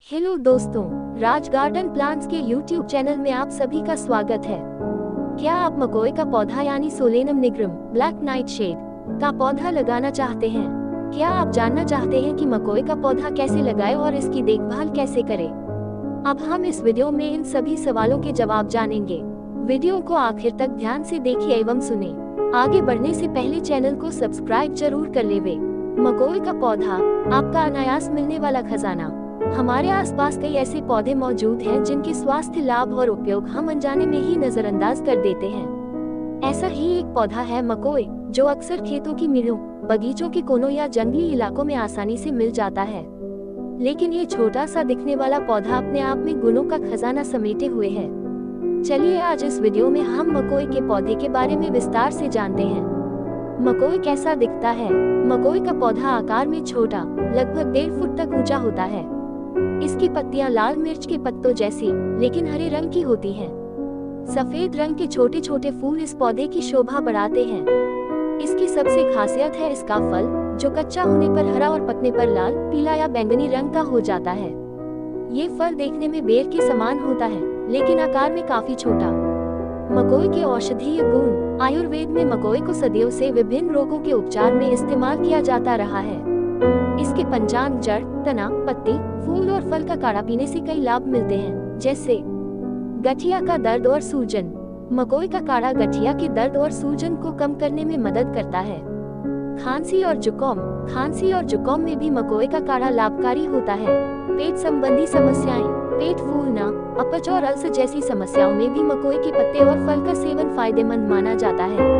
Hello दोस्तों, राज garden plants के YouTube channel में आप सभी का स्वागत है। क्या आप मकोई का पौधा यानी Solanum nigrum black nightshade का पौधा लगाना चाहते हैं? क्या आप जानना चाहते हैं कि मकोई का पौधा कैसे लगाएं और इसकी देखभाल कैसे करें? अब हम इस वीडियो में इन सभी सवालों के जवाब जानेंगे। वीडियो को आखिर तक ध्यान से देखिए एवं सुने। आगे बढ़ने से पहले चैनल को सब्सक्राइब जरूर कर लेवे। मकोई का पौधा, आपका अनायास मिलने वाला खजाना। हमारे आसपास कई ऐसे पौधे मौजूद हैं जिनके स्वास्थ्य लाभ और उपयोग हम अनजाने में ही नजरअंदाज कर देते हैं। ऐसा ही एक पौधा है मकोई, जो अक्सर खेतों की मेड़ों, बगीचों के कोनों या जंगली इलाकों में आसानी से मिल जाता है। लेकिन ये छोटा सा दिखने वाला पौधा अपने आप में गुणों का खजाना समेटे हुए है। चलिए आज इस वीडियो में हम मकोई के पौधे के बारे में विस्तार से जानते हैं। मकोई कैसा दिखता है? मकोई का पौधा आकार में छोटा, लगभग 1.5 फुट तक ऊंचा होता है। इसकी पत्तियां लाल मिर्च के पत्तों जैसी लेकिन हरे रंग की होती हैं। सफेद रंग के छोटे छोटे फूल इस पौधे की शोभा बढ़ाते हैं। इसकी सबसे खासियत है इसका फल, जो कच्चा होने पर हरा और पकने पर लाल, पीला या बैंगनी रंग का हो जाता है। ये फल देखने में बेर के समान होता है, लेकिन आकार में काफी छोटा। मकोई के औषधीय गुण। आयुर्वेद में मकोई को सदियों से विभिन्न रोगों के उपचार में इस्तेमाल किया जाता रहा है। इसके पंचांग, जड़, तना, पत्ती, फूल और फल का काढ़ा पीने से कई लाभ मिलते हैं, जैसे गठिया का दर्द और सूजन। मकोई का काढ़ा गठिया के दर्द और सूजन को कम करने में मदद करता है। खांसी और जुकाम। खांसी और जुकाम में भी मकोई का काढ़ा लाभकारी होता है। पेट संबंधी समस्याएं, पेट फूलना, अपच और अल्सर जैसी समस्याओं में भी मकोई के पत्ते और फल का सेवन फायदेमंद माना जाता है।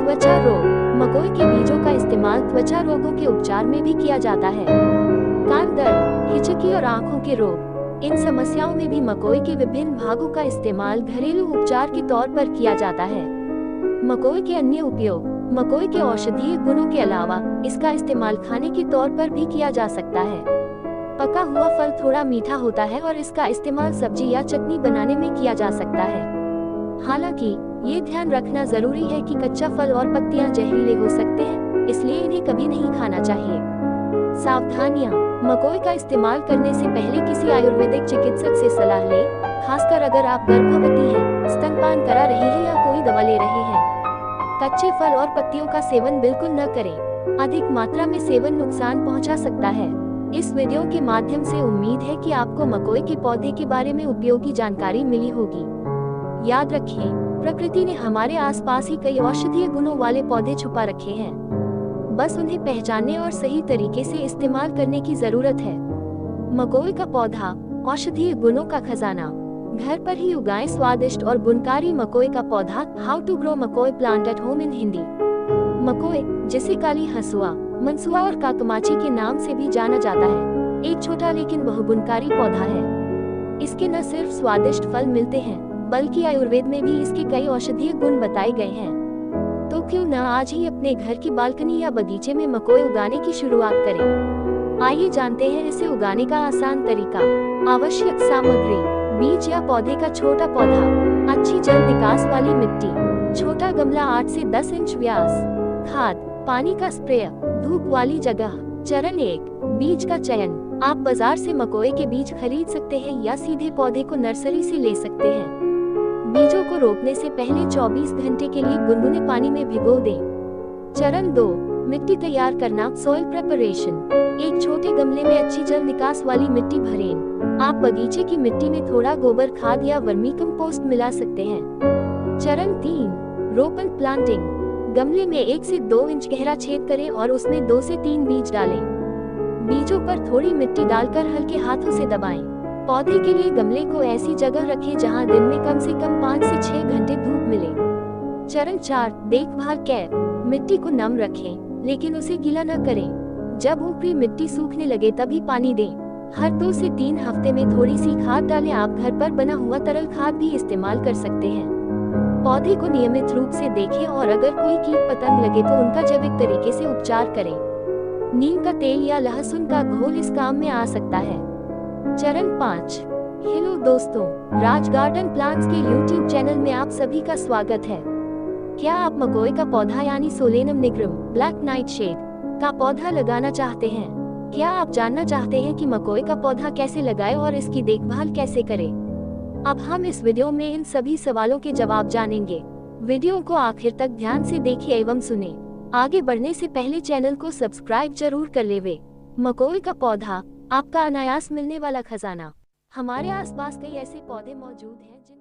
त्वचा रोग। मकोई के बीजों का इस्तेमाल त्वचा रोगों के उपचार में भी किया जाता है। कान दर्द, हिचकी और आंखों के रोग, इन समस्याओं में भी मकोई के विभिन्न भागों का इस्तेमाल घरेलू उपचार के तौर पर किया जाता है। मकोई के अन्य उपयोग। मकोई के औषधीय गुणों के अलावा इसका इस्तेमाल खाने के तौर पर भी किया जा सकता है। पका हुआ फल थोड़ा मीठा होता है और इसका इस्तेमाल सब्जी या चटनी बनाने में किया जा सकता है। हालांकि ये ध्यान रखना जरूरी है कि कच्चा फल और पत्तियां जहरीले हो सकते हैं, इसलिए इन्हें कभी नहीं खाना चाहिए। सावधानियां। मकोई का इस्तेमाल करने से पहले किसी आयुर्वेदिक चिकित्सक से सलाह लें, खासकर अगर आप गर्भवती हैं, स्तनपान करा रही हैं या कोई दवा ले रहे हैं। कच्चे फल और पत्तियों का सेवन बिल्कुल न करें। अधिक मात्रा में सेवन नुकसान पहुंचा सकता है। इस वीडियो के माध्यम से उम्मीद है कि आपको मकोई के पौधे के बारे में उपयोगी जानकारी मिली होगी। याद रखें, प्रकृति ने हमारे आसपास ही कई औषधीय गुणों वाले पौधे छुपा रखे हैं। बस उन्हें पहचानने और सही तरीके से इस्तेमाल करने की जरूरत है। मकोई का पौधा, औषधीय गुणों का खजाना। घर पर ही उगाएं स्वादिष्ट और गुणकारी मकोई का पौधा। How to grow makoi plant at home in Hindi. मकोई, जिसे काली हंसुआ, मनसुआ और काकमाची के नाम से भी जाना जाता है, एक छोटा लेकिन बहुगुणकारी पौधा है। इसके न सिर्फ स्वादिष्ट फल मिलते हैं, बल्कि आयुर्वेद में भी इसके कई औषधीय गुण बताए गए हैं। तो क्यों न आज ही अपने घर की बालकनी या बगीचे में मकोई उगाने की शुरुआत करें। आइए जानते हैं इसे उगाने का आसान तरीका। आवश्यक सामग्री: बीज या पौधे का छोटा पौधा, अच्छी जल निकास वाली मिट्टी, छोटा गमला 8 से 10 इंच व्यास, खाद, पानी का स्प्रे, धूप वाली जगह। चरण 1, बीज का चयन। आप बाजार से मकोई के बीज खरीद सकते हैं या सीधे पौधे को नर्सरी से ले सकते हैं। बीजों को रोपने से पहले 24 घंटे के लिए गुनगुने पानी में भिगो दें। चरण 2, मिट्टी तैयार करना, सॉइल प्रेपरेशन। एक छोटे गमले में अच्छी जल निकास वाली मिट्टी भरें। आप बगीचे की मिट्टी में थोड़ा गोबर खाद या वर्मी कंपोस्ट मिला सकते हैं। चरण 3, रोपन प्लांटिंग। गमले में 1 से 2 इंच गहरा छेद करें और उसमें 2 से 3 बीज डालें। बीजों पर थोड़ी मिट्टी डालकर हल्के हाथों से दबाएं। पौधे के लिए गमले को ऐसी जगह रखें जहां दिन में कम से कम 5 से 6 घंटे धूप मिले। चरण 4, देखभाल केयर। मिट्टी को नम रखें, लेकिन उसे गीला न करें। जब ऊपरी मिट्टी सूखने लगे तभी पानी दें। हर 2 से 3 हफ्ते में थोड़ी सी खाद डालें। आप घर पर बना हुआ तरल खाद भी इस्तेमाल कर सकते हैं। पौधे को नियमित रूप से देखें और अगर कोई कीट पतंग लगे तो उनका जैविक तरीके से उपचार करें। नीम का तेल या लहसुन का घोल इस काम में आ सकता है। चरण 5। हेलो दोस्तों, राज गार्डन प्लांट्स के यूट्यूब चैनल में आप सभी का स्वागत है। क्या आप मकोई का पौधा यानी Solanum nigrum black nightshade का पौधा लगाना चाहते हैं? क्या आप जानना चाहते हैं कि मकोई का पौधा कैसे लगाएं और इसकी देखभाल कैसे करें? अब हम इस वीडियो में इन सभी सवालों के जवाब जानेंगे। वीडियो को आखिर तक ध्यान से देखिए एवं सुने। आगे बढ़ने से पहले चैनल को सब्सक्राइब जरूर कर लेवे। मकोई का पौधा, आपका अनायास मिलने वाला खजाना। हमारे आसपास कई ऐसे पौधे मौजूद हैं जिन